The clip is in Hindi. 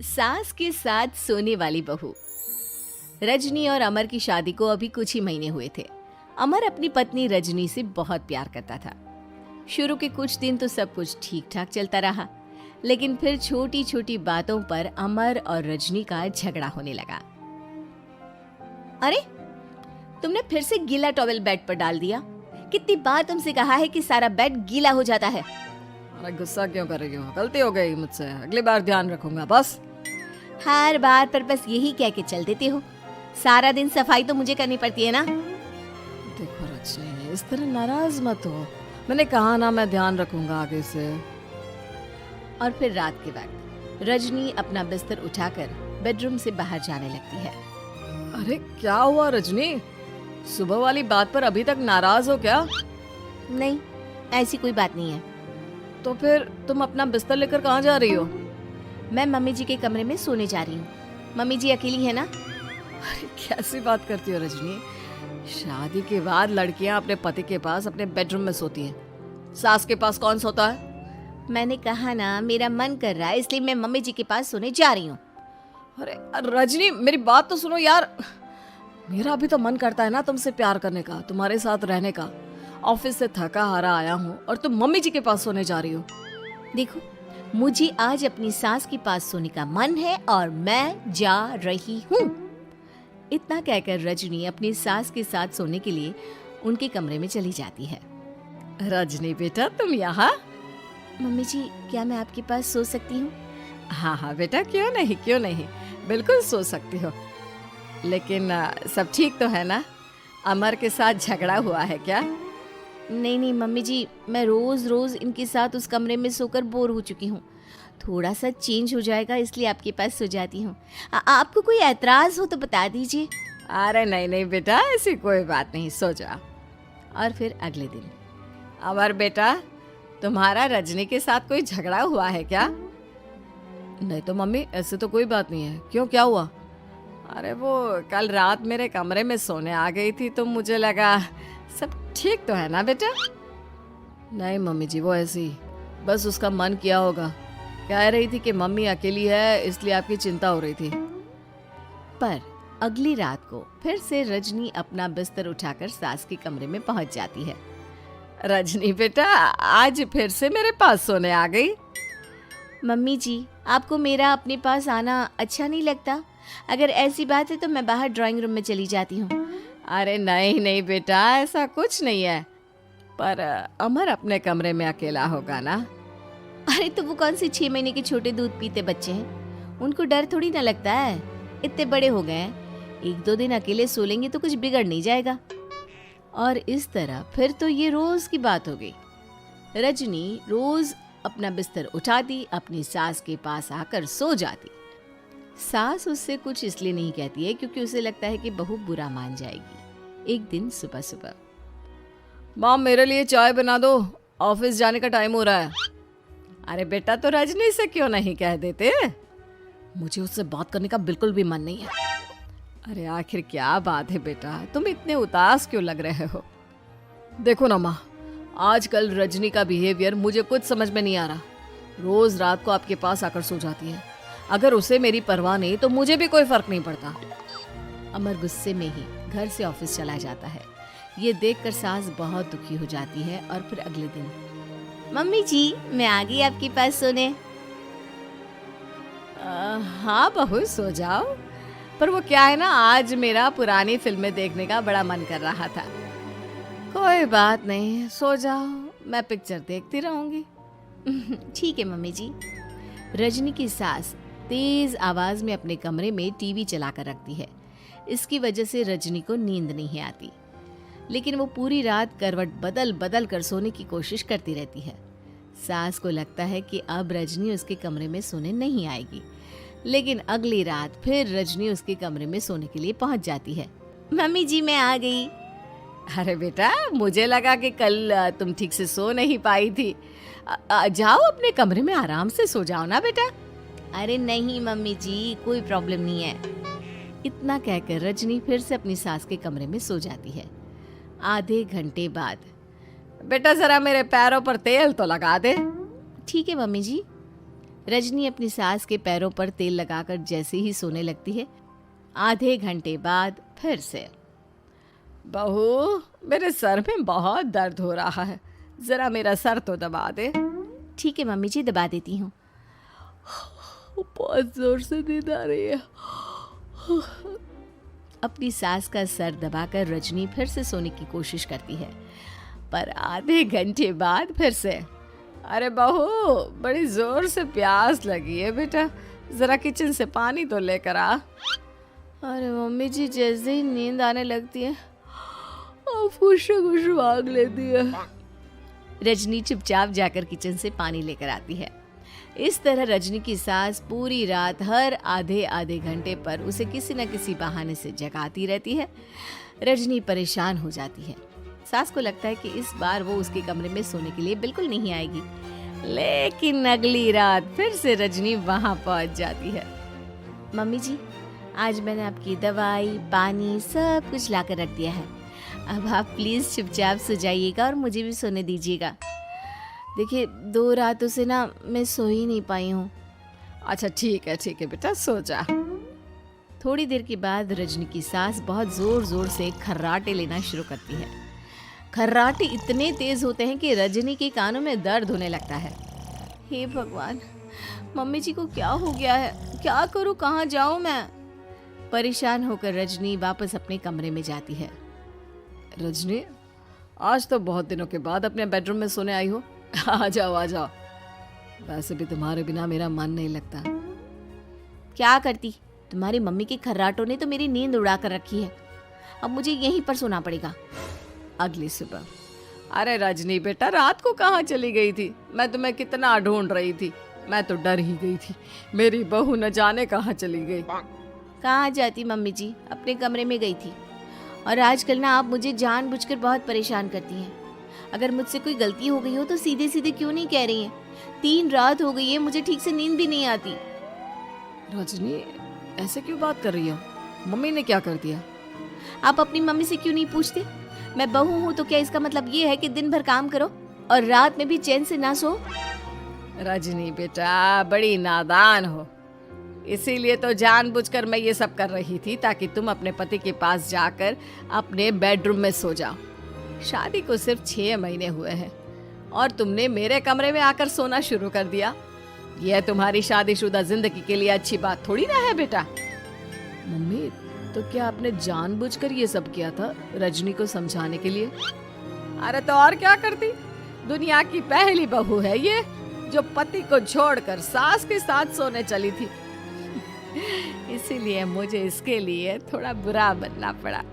सास के साथ सोने वाली बहू। रजनी और अमर की शादी को अभी कुछ ही महीने हुए थे। अमर अपनी पत्नी रजनी से बहुत प्यार करता था। शुरू के कुछ दिन तो सब कुछ ठीक ठाक चलता रहा, लेकिन फिर छोटी छोटी बातों पर अमर और रजनी का झगड़ा होने लगा। अरे, तुमने फिर से गीला टॉवेल बेड पर डाल दिया। कितनी बार तुमसे कहा है कि सारा बेड गीला हो जाता है। अरे गुस्सा क्यों कर रही हो? गलती हो गई मुझसे, अगली बार ध्यान रखूंगा। बस हर बार पर बस यही कह के चल देते हो। सारा दिन सफाई तो मुझे करनी पड़ती है ना। देखो रजनी, इस तरह नाराज मत हो। मैंने कहा ना, मैं ध्यान रखूंगा आगे से। और फिर रात के वक्त रजनी अपना बिस्तर उठाकर बेडरूम से बाहर जाने लगती है। अरे क्या हुआ रजनी? सुबह वाली बात पर अभी तक नाराज हो क्या? नहीं, ऐसी कोई बात नहीं है। तो फिर तुम अपना बिस्तर लेकर कहाँ जा रही हो? मैं मम्मी जी के कमरे में सोने जा रही हूँ। मम्मी जी अकेली है ना। अरे कैसी बात करती हो रजनी? शादी के बाद लड़कियां अपने पति के पास अपने बेडरूम में सोती हैं। सास के पास कौन सोता है? मैंने कहा ना, मेरा मन कर रहा है इसलिए मैं मम्मी जी के पास सोने जा रही हूँ। अरे रजनी, मेरी बात तो सुनो यार। मेरा भी तो मन करता है ना तुमसे प्यार करने का, तुम्हारे साथ रहने का। ऑफिस से थका हारा आया हूँ और तुम मम्मी जी के पास सोने जा रही हो। देखो, मुझे आज अपनी सास के पास सोने का मन है और मैं जा रही हूँ। इतना कहकर रजनी अपनी सास के साथ सोने के लिए उनके कमरे में चली जाती है। रजनी बेटा, तुम यहाँ? मम्मी जी, क्या मैं आपके पास सो सकती हूँ? हाँ हाँ बेटा, क्यों नहीं, क्यों नहीं, बिल्कुल सो सकती हो। लेकिन सब ठीक तो है ना? अमर के साथ झगड़ा हुआ है क्या? नहीं नहीं मम्मी जी, मैं रोज रोज इनके साथ उस कमरे में सोकर बोर हो चुकी हूँ। थोड़ा सा चेंज हो जाएगा इसलिए आपके पास सो जाती हूँ। आपको कोई एतराज हो तो बता दीजिए। अरे नहीं नहीं बेटा, ऐसी कोई बात नहीं, सो जा। और फिर अगले दिन। अमर बेटा, तुम्हारा रजनी के साथ कोई झगड़ा हुआ है क्या? नहीं तो मम्मी, ऐसे तो कोई बात नहीं है। क्यों, क्या हुआ? अरे वो कल रात मेरे कमरे में सोने आ गई थी तो मुझे लगा सब ठीक तो है ना बेटा? नहीं मम्मी जी, वो ऐसे ही बस उसका मन किया होगा। कह रही थी कि मम्मी अकेली है इसलिए आपकी चिंता हो रही थी। पर अगली रात को फिर से रजनी अपना बिस्तर उठाकर सास के कमरे में पहुंच जाती है। रजनी बेटा, आज फिर से मेरे पास सोने आ गई। मम्मी जी, आपको मेरा अपने पास आना अच्छा नहीं लगता? अगर ऐसी बात है तो मैं बाहर ड्राइंग रूम में चली जाती हूँ। अरे नहीं नहीं बेटा, ऐसा कुछ नहीं है। पर अमर अपने कमरे में अकेला होगा ना? अरे तो वो कौन से 6 महीने के छोटे दूध पीते बच्चे हैं, उनको डर थोड़ी ना लगता है। इतने बड़े हो गए हैं, 1-2 दिन अकेले सो लेंगे तो कुछ बिगड़ नहीं जाएगा। और इस तरह फिर तो ये रोज की बात हो गई। रजनी रोज अपना बिस्तर उठाती, अपनी सास के पास आकर सो जाती। सास उससे कुछ इसलिए नहीं कहती है क्योंकि उसे लगता है कि बहू बुरा मान जाएगी। एक दिन सुबह सुबह, माँ मेरे लिए चाय बना दो, ऑफिस जाने का टाइम हो रहा है। अरे बेटा, तो रजनी से क्यों नहीं कह देते? मुझे उससे बात करने का बिल्कुल भी मन नहीं है। अरे आखिर क्या बात है बेटा, तुम इतने उदास क्यों लग रहे हो? देखो ना माँ, आजकल रजनी का बिहेवियर मुझे कुछ समझ में नहीं आ रहा। रोज रात को आपके पास आकर सो जाती है। अगर उसे मेरी परवाह नहीं तो मुझे भी कोई फर्क नहीं पड़ता। अमर गुस्से में ही घर से ऑफिस चला जाता है। ये देखकर सास बहुत दुखी हो जाती है। और फिर अगले दिन, मम्मी जी, मैं आ गई आपके पास सोने। हाँ बहू, सो जाओ। पर वो क्या है ना, आज मेरा पुरानी फिल्में देखने का बड़ा मन कर रहा था। कोई बात नहीं, सो जाओ, मैं पिक्चर देखती रहूंगी। ठीक है मम्मी जी। रजनी की सास तेज आवाज में अपने कमरे में टीवी चलाकर रखती है। इसकी वजह से रजनी को नींद नहीं आती, लेकिन वो पूरी रात करवट बदल बदल कर सोने की कोशिश करती रहती है। सास को लगता है कि अब रजनी उसके कमरे में सोने नहीं आएगी, लेकिन अगली रात फिर रजनी उसके कमरे में सोने के लिए पहुंच जाती है। मम्मी जी, मैं आ गई। अरे बेटा, मुझे लगा कि कल तुम ठीक से सो नहीं पाई थी। जाओ अपने कमरे में आराम से सो जाओ ना बेटा। अरे नहीं मम्मी जी, कोई प्रॉब्लम नहीं है। इतना कहकर रजनी फिर से अपनी सास के कमरे में सो जाती है। आधे घंटे बाद, बेटा जरा मेरे पैरों पर तेल तो लगा दे। ठीक है मम्मी जी। रजनी अपनी सास के पैरों पर तेल लगाकर जैसे ही सोने लगती है, आधे घंटे बाद फिर से। बहू, मेरे सर में बहुत दर्द हो रहा है, जरा मेरा सर तो दबा दे। ठीक है मम्मी जी, दबा देती हूँ। बहुत जोर से नींद आ रही है। अपनी सास का सर दबाकर रजनी फिर से सोने की कोशिश करती है, पर आधे घंटे बाद फिर से। अरे बहू, बड़ी जोर से प्यास लगी है बेटा, जरा किचन से पानी तो लेकर आ। अरे मम्मी जी, जैसे ही नींद आने लगती है कुछ मांग लेती है। रजनी चुपचाप जाकर किचन से पानी लेकर आती है। इस तरह रजनी की सास पूरी रात हर आधे आधे घंटे पर उसे किसी न किसी बहाने से जगाती रहती है। रजनी परेशान हो जाती है। सास को लगता है कि इस बार वो उसके कमरे में सोने के लिए बिल्कुल नहीं आएगी, लेकिन अगली रात फिर से रजनी वहां पहुंच जाती है। मम्मी जी, आज मैंने आपकी दवाई, पानी सब कुछ लाकर रख दिया है। अब आप प्लीज चुपचाप सो जाइएगा और मुझे भी सोने दीजिएगा। देखिए, 2 रातों से ना मैं सो ही नहीं पाई हूँ। अच्छा ठीक है बेटा, सो जा। थोड़ी देर के बाद रजनी की सास बहुत जोर जोर से खर्राटे लेना शुरू करती है। खर्राटे इतने तेज होते हैं कि रजनी के कानों में दर्द होने लगता है। हे भगवान, मम्मी जी को क्या हो गया है? क्या करूँ, कहाँ जाऊँ मैं? परेशान होकर रजनी वापस अपने कमरे में जाती है। रजनी, आज तो बहुत दिनों के बाद अपने बेडरूम में सोने आई हो। आ जाओ आ जाओ। वैसे भी तुम्हारे बिना मेरा मन नहीं लगता। क्या करती, तुम्हारी मम्मी के खर्राटों ने तो मेरी नींद उड़ा कर रखी है। अब मुझे यहीं पर सोना पड़ेगा। अगली सुबह। अरे रजनी बेटा, रात को कहाँ चली गई थी? मैं तुम्हें कितना ढूंढ रही थी, मैं तो डर ही गई थी। मेरी बहू न जाने कहाँ चली गई। कहाँ जाती मम्मी जी, अपने कमरे में गई थी। और आजकल ना आप मुझे जानबूझकर बहुत परेशान करती हैं। अगर मुझसे कोई गलती हो गई हो तो सीधे सीधे क्यों नहीं कह रही हैं? 3 रात हो गई है, मुझे ठीक से नींद भी नहीं आती। रजनी, ऐसे क्यों बात कर रही हो? मम्मी ने क्या कर दिया? आप अपनी मम्मी से क्यों नहीं पूछते? मैं बहू हूँ तो क्या इसका मतलब ये है कि दिन भर काम करो और रात में भी चैन से ना सो? रजनी बेटा, बड़ी नादान हो। इसीलिए तो जानबूझकर मैं ये सब कर रही थी, ताकि तुम अपने पति के पास जाकर अपने बेडरूम में सो जाओ। शादी को सिर्फ 6 महीने हुए हैं और तुमने मेरे कमरे में आकर सोना शुरू कर दिया। यह तुम्हारी शादीशुदा जिंदगी के लिए अच्छी बात थोड़ी ना है बेटा। मम्मी, तो क्या आपने जानबूझकर ये सब किया था रजनी को समझाने के लिए? अरे तो और क्या करती? दुनिया की पहली बहू है ये, जो पति को छोड़कर सास के साथ सोने चली थी। इसीलिए मुझे इसके लिए थोड़ा बुरा बनना पड़ा।